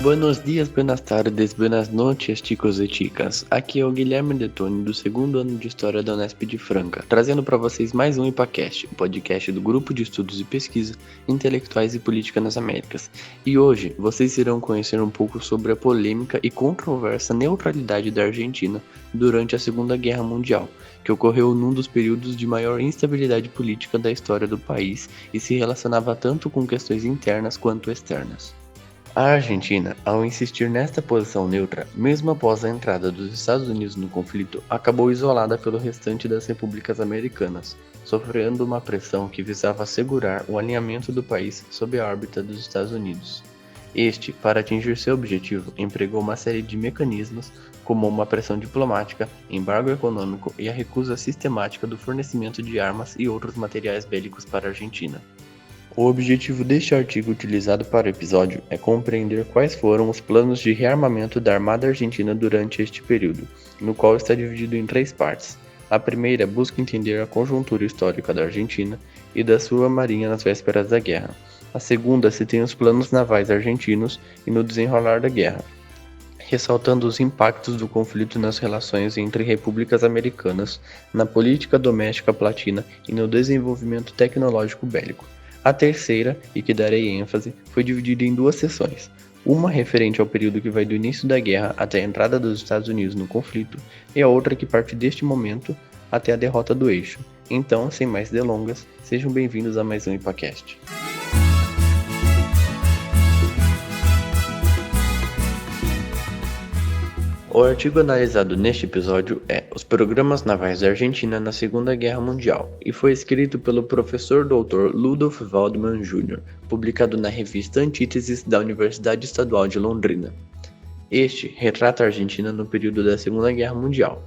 Buenos dias, buenas tardes, buenas noches, chicos e chicas. Aqui é o Guilherme Detoni, do segundo ano de História da Unesp de Franca, trazendo para vocês mais um IPAcast, o podcast do Grupo de Estudos e Pesquisa Intelectuais e Política nas Américas. E hoje vocês irão conhecer um pouco sobre a polêmica e controversa neutralidade da Argentina durante a Segunda Guerra Mundial, que ocorreu num dos períodos de maior instabilidade política da história do país e se relacionava tanto com questões internas quanto externas. A Argentina, ao insistir nesta posição neutra, mesmo após a entrada dos Estados Unidos no conflito, acabou isolada pelo restante das repúblicas americanas, sofrendo uma pressão que visava assegurar o alinhamento do país sob a órbita dos Estados Unidos. Este, para atingir seu objetivo, empregou uma série de mecanismos, como uma pressão diplomática, embargo econômico e a recusa sistemática do fornecimento de armas e outros materiais bélicos para a Argentina. O objetivo deste artigo utilizado para o episódio é compreender quais foram os planos de rearmamento da Armada Argentina durante este período, no qual está dividido em três partes. A primeira busca entender a conjuntura histórica da Argentina e da sua marinha nas vésperas da guerra. A segunda se tem os planos navais argentinos e no desenrolar da guerra, ressaltando os impactos do conflito nas relações entre repúblicas americanas, na política doméstica platina e no desenvolvimento tecnológico bélico. A terceira, e que darei ênfase, foi dividida em duas seções, uma referente ao período que vai do início da guerra até a entrada dos Estados Unidos no conflito, e a outra que parte deste momento até a derrota do eixo. Então, sem mais delongas, sejam bem-vindos a mais um IPAcast. O artigo analisado neste episódio é Os Programas Navais da Argentina na Segunda Guerra Mundial e foi escrito pelo professor Dr. Ludolf Waldmann Jr., publicado na revista Antíteses da Universidade Estadual de Londrina. Este retrata a Argentina no período da Segunda Guerra Mundial.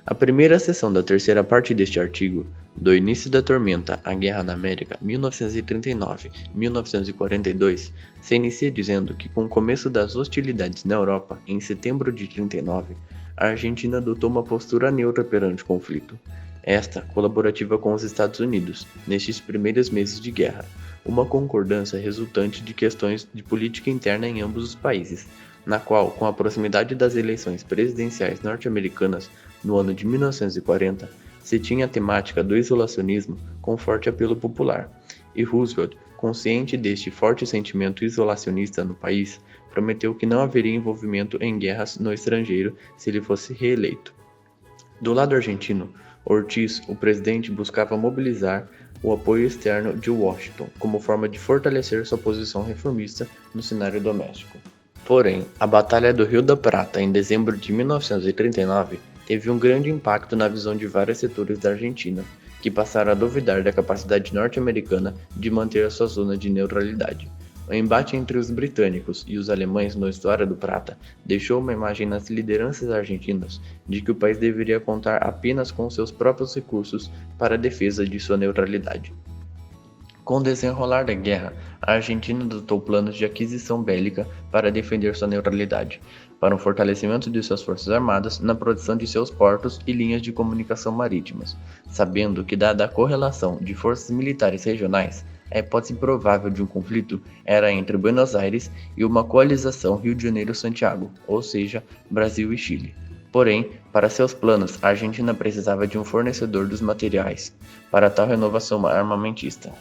A primeira seção da terceira parte deste artigo, do início da tormenta à Guerra na América, 1939-1942, se inicia dizendo que com o começo das hostilidades na Europa, em setembro de 1939, a Argentina adotou uma postura neutra perante o conflito, esta colaborativa com os Estados Unidos, nestes primeiros meses de guerra, uma concordância resultante de questões de política interna em ambos os países, na qual, com a proximidade das eleições presidenciais norte-americanas no ano de 1940, se tinha a temática do isolacionismo com forte apelo popular, e Roosevelt, consciente deste forte sentimento isolacionista no país, prometeu que não haveria envolvimento em guerras no estrangeiro se ele fosse reeleito. Do lado argentino, Ortiz, o presidente, buscava mobilizar o apoio externo de Washington como forma de fortalecer sua posição reformista no cenário doméstico. Porém, a Batalha do Rio da Prata em dezembro de 1939 teve um grande impacto na visão de vários setores da Argentina, que passaram a duvidar da capacidade norte-americana de manter a sua zona de neutralidade. O embate entre os britânicos e os alemães no Estuário do Prata deixou uma imagem nas lideranças argentinas de que o país deveria contar apenas com seus próprios recursos para a defesa de sua neutralidade. Com o desenrolar da guerra, a Argentina adotou planos de aquisição bélica para defender sua neutralidade, para o fortalecimento de suas forças armadas na proteção de seus portos e linhas de comunicação marítimas, sabendo que, dada a correlação de forças militares regionais, a hipótese provável de um conflito era entre Buenos Aires e uma coalização Rio de Janeiro-Santiago, ou seja, Brasil e Chile. Porém, para seus planos, a Argentina precisava de um fornecedor dos materiais para tal renovação armamentista.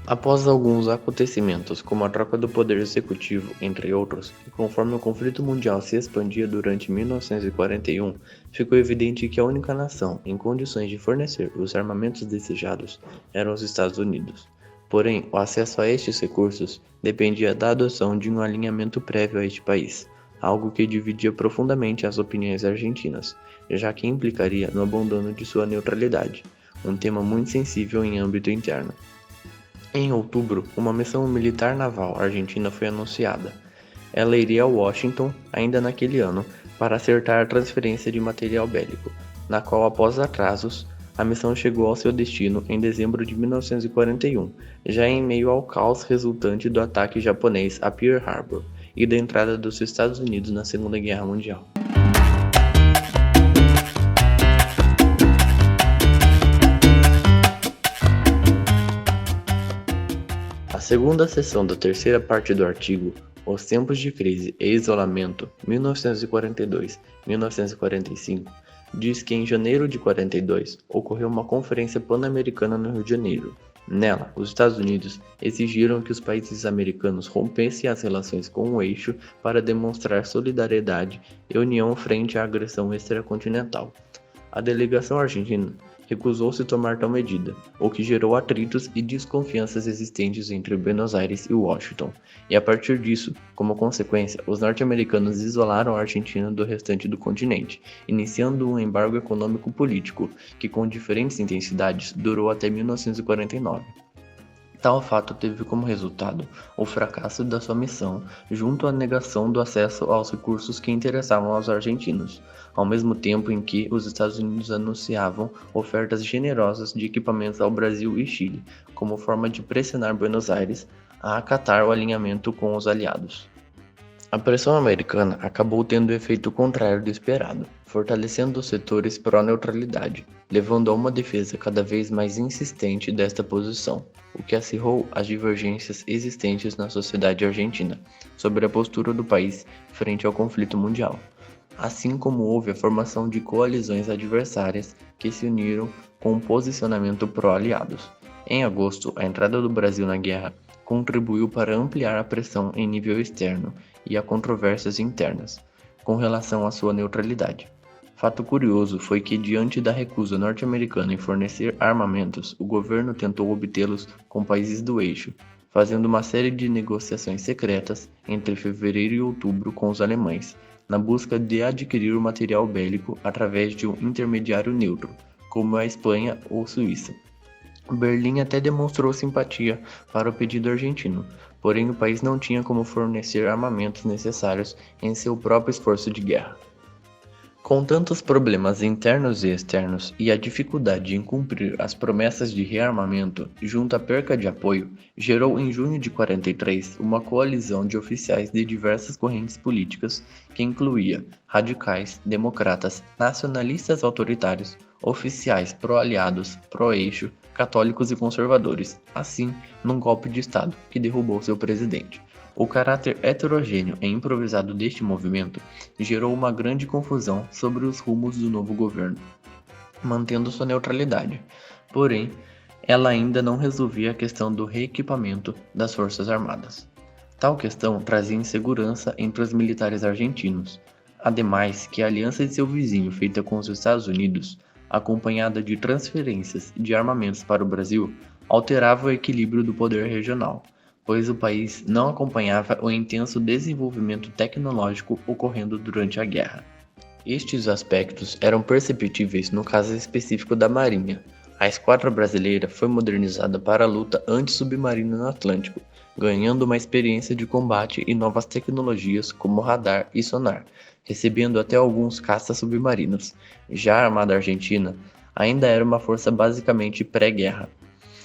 Após alguns acontecimentos, como a troca do poder executivo, entre outros, e conforme o conflito mundial se expandia durante 1941, ficou evidente que a única nação em condições de fornecer os armamentos desejados eram os Estados Unidos. Porém, o acesso a estes recursos dependia da adoção de um alinhamento prévio a este país, algo que dividia profundamente as opiniões argentinas, já que implicaria no abandono de sua neutralidade, um tema muito sensível em âmbito interno. Em outubro, uma missão militar naval argentina foi anunciada. Ela iria a Washington, ainda naquele ano, para acertar a transferência de material bélico, na qual, após atrasos, a missão chegou ao seu destino em dezembro de 1941, já em meio ao caos resultante do ataque japonês a Pearl Harbor e da entrada dos Estados Unidos na Segunda Guerra Mundial. A segunda seção da terceira parte do artigo, Os tempos de crise e isolamento 1942-1945 diz que em janeiro de 42 ocorreu uma conferência pan-americana no Rio de Janeiro. Nela, os Estados Unidos exigiram que os países americanos rompessem as relações com o eixo para demonstrar solidariedade e união frente à agressão extracontinental. A delegação argentina recusou-se tomar tal medida, o que gerou atritos e desconfianças existentes entre Buenos Aires e Washington, e a partir disso, como consequência, os norte-americanos isolaram a Argentina do restante do continente, iniciando um embargo econômico-político que, com diferentes intensidades, durou até 1949. Tal fato teve como resultado o fracasso da sua missão, junto à negação do acesso aos recursos que interessavam aos argentinos, ao mesmo tempo em que os Estados Unidos anunciavam ofertas generosas de equipamentos ao Brasil e Chile, como forma de pressionar Buenos Aires a acatar o alinhamento com os aliados. A pressão americana acabou tendo o efeito contrário do esperado, fortalecendo os setores pró-neutralidade, levando a uma defesa cada vez mais insistente desta posição, o que acirrou as divergências existentes na sociedade argentina sobre a postura do país frente ao conflito mundial, assim como houve a formação de coalizões adversárias que se uniram com um posicionamento pró-aliados. Em agosto, a entrada do Brasil na guerra contribuiu para ampliar a pressão em nível externo e a controvérsias internas, com relação à sua neutralidade. Fato curioso foi que, diante da recusa norte-americana em fornecer armamentos, o governo tentou obtê-los com países do eixo, fazendo uma série de negociações secretas entre fevereiro e outubro com os alemães, na busca de adquirir o material bélico através de um intermediário neutro, como a Espanha ou Suíça. Berlim até demonstrou simpatia para o pedido argentino, porém o país não tinha como fornecer armamentos necessários em seu próprio esforço de guerra. Com tantos problemas internos e externos e a dificuldade em cumprir as promessas de rearmamento, junto à perca de apoio, gerou em junho de 43 uma coalizão de oficiais de diversas correntes políticas que incluía radicais, democratas, nacionalistas autoritários, oficiais pró-aliados, pró-eixo, católicos e conservadores, assim num golpe de Estado que derrubou seu presidente. O caráter heterogêneo e improvisado deste movimento gerou uma grande confusão sobre os rumos do novo governo, mantendo sua neutralidade. Porém, ela ainda não resolvia a questão do reequipamento das Forças Armadas. Tal questão trazia insegurança entre os militares argentinos, ademais que a aliança de seu vizinho feita com os Estados Unidos, acompanhada de transferências de armamentos para o Brasil, alterava o equilíbrio do poder regional, pois o país não acompanhava o intenso desenvolvimento tecnológico ocorrendo durante a guerra. Estes aspectos eram perceptíveis no caso específico da Marinha. A esquadra brasileira foi modernizada para a luta anti-submarina no Atlântico, ganhando uma experiência de combate e novas tecnologias como radar e sonar, recebendo até alguns caças submarinos. Já a Armada Argentina ainda era uma força basicamente pré-guerra.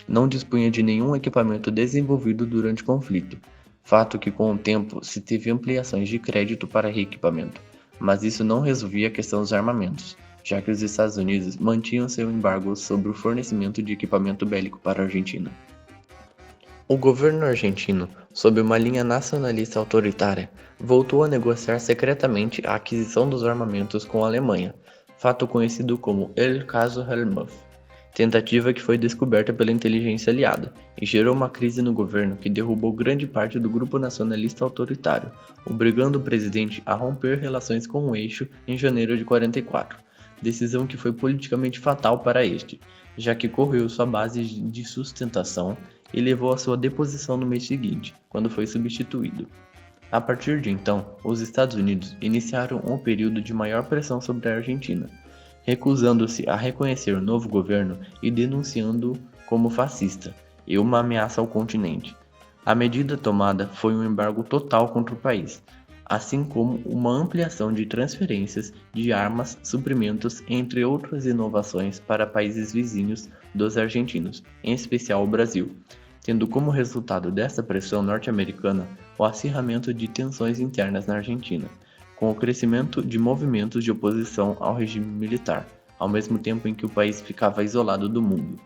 Não dispunha de nenhum equipamento desenvolvido durante o conflito, fato que com o tempo se teve ampliações de crédito para reequipamento, mas isso não resolvia a questão dos armamentos, já que os Estados Unidos mantinham seu embargo sobre o fornecimento de equipamento bélico para a Argentina. O governo argentino, sob uma linha nacionalista autoritária, voltou a negociar secretamente a aquisição dos armamentos com a Alemanha, fato conhecido como El Caso Helmuth, tentativa que foi descoberta pela inteligência aliada e gerou uma crise no governo que derrubou grande parte do grupo nacionalista autoritário, obrigando o presidente a romper relações com o eixo em janeiro de 44, decisão que foi politicamente fatal para este, já que corroeu sua base de sustentação e levou à sua deposição no mês seguinte, quando foi substituído. A partir de então, os Estados Unidos iniciaram um período de maior pressão sobre a Argentina, recusando-se a reconhecer o novo governo e denunciando-o como fascista e uma ameaça ao continente. A medida tomada foi um embargo total contra o país, assim como uma ampliação de transferências de armas, suprimentos, entre outras inovações para países vizinhos dos argentinos, em especial o Brasil, tendo como resultado dessa pressão norte-americana o acirramento de tensões internas na Argentina, com o crescimento de movimentos de oposição ao regime militar, ao mesmo tempo em que o país ficava isolado do mundo.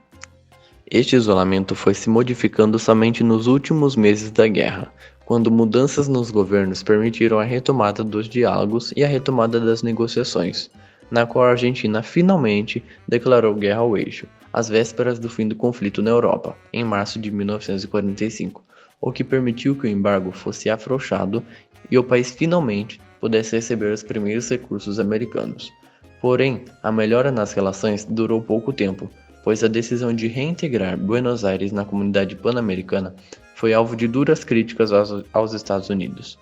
Este isolamento foi se modificando somente nos últimos meses da guerra, quando mudanças nos governos permitiram a retomada dos diálogos e a retomada das negociações, na qual a Argentina finalmente declarou guerra ao eixo, às vésperas do fim do conflito na Europa, em março de 1945, o que permitiu que o embargo fosse afrouxado e o país finalmente pudesse receber os primeiros recursos americanos. Porém, a melhora nas relações durou pouco tempo, pois a decisão de reintegrar Buenos Aires na comunidade pan-americana foi alvo de duras críticas aos Estados Unidos.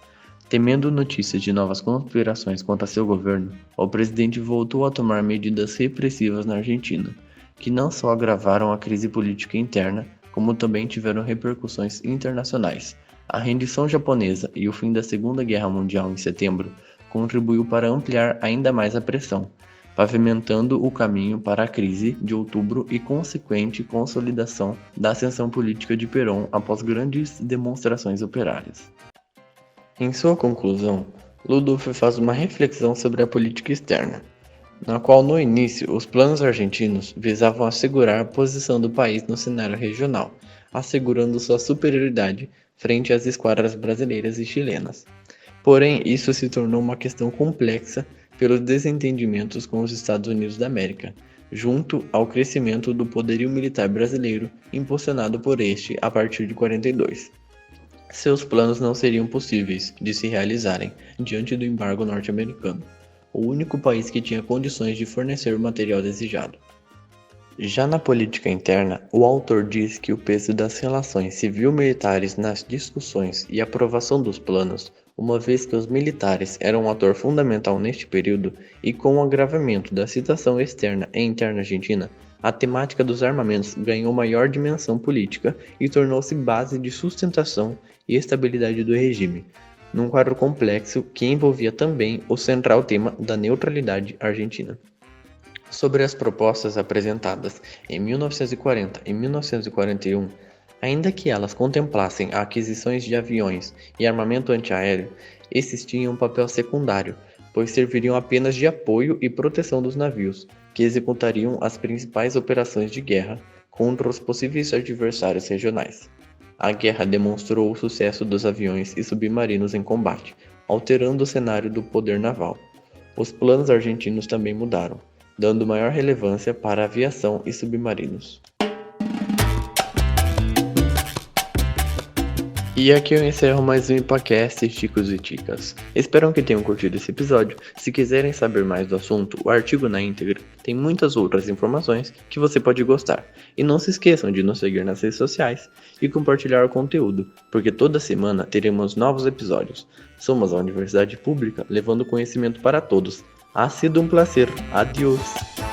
Temendo notícias de novas conspirações contra seu governo, o presidente voltou a tomar medidas repressivas na Argentina, que não só agravaram a crise política interna, como também tiveram repercussões internacionais. A rendição japonesa e o fim da Segunda Guerra Mundial em setembro contribuiu para ampliar ainda mais a pressão, pavimentando o caminho para a crise de outubro e consequente consolidação da ascensão política de Perón após grandes demonstrações operárias. Em sua conclusão, Ludolf faz uma reflexão sobre a política externa, na qual no início os planos argentinos visavam assegurar a posição do país no cenário regional, assegurando sua superioridade frente às esquadras brasileiras e chilenas. Porém, isso se tornou uma questão complexa pelos desentendimentos com os Estados Unidos da América, junto ao crescimento do poderio militar brasileiro impulsionado por este a partir de 42. Seus planos não seriam possíveis de se realizarem diante do embargo norte-americano, o único país que tinha condições de fornecer o material desejado. Já na política interna, o autor diz que o peso das relações civil-militares nas discussões e aprovação dos planos, uma vez que os militares eram um ator fundamental neste período, e com o agravamento da situação externa e interna argentina, a temática dos armamentos ganhou maior dimensão política e tornou-se base de sustentação e estabilidade do regime, num quadro complexo que envolvia também o central tema da neutralidade argentina. Sobre as propostas apresentadas em 1940 e 1941, ainda que elas contemplassem aquisições de aviões e armamento antiaéreo, esses tinham um papel secundário, pois serviriam apenas de apoio e proteção dos navios, que executariam as principais operações de guerra contra os possíveis adversários regionais. A guerra demonstrou o sucesso dos aviões e submarinos em combate, alterando o cenário do poder naval. Os planos argentinos também mudaram, dando maior relevância para a aviação e submarinos. E aqui eu encerro mais um IPAcast Ticos e Ticas. Espero que tenham curtido esse episódio. Se quiserem saber mais do assunto, o artigo na íntegra tem muitas outras informações que você pode gostar. E não se esqueçam de nos seguir nas redes sociais e compartilhar o conteúdo, porque toda semana teremos novos episódios. Somos a Universidade Pública levando conhecimento para todos. Ha sido um prazer. Adiós.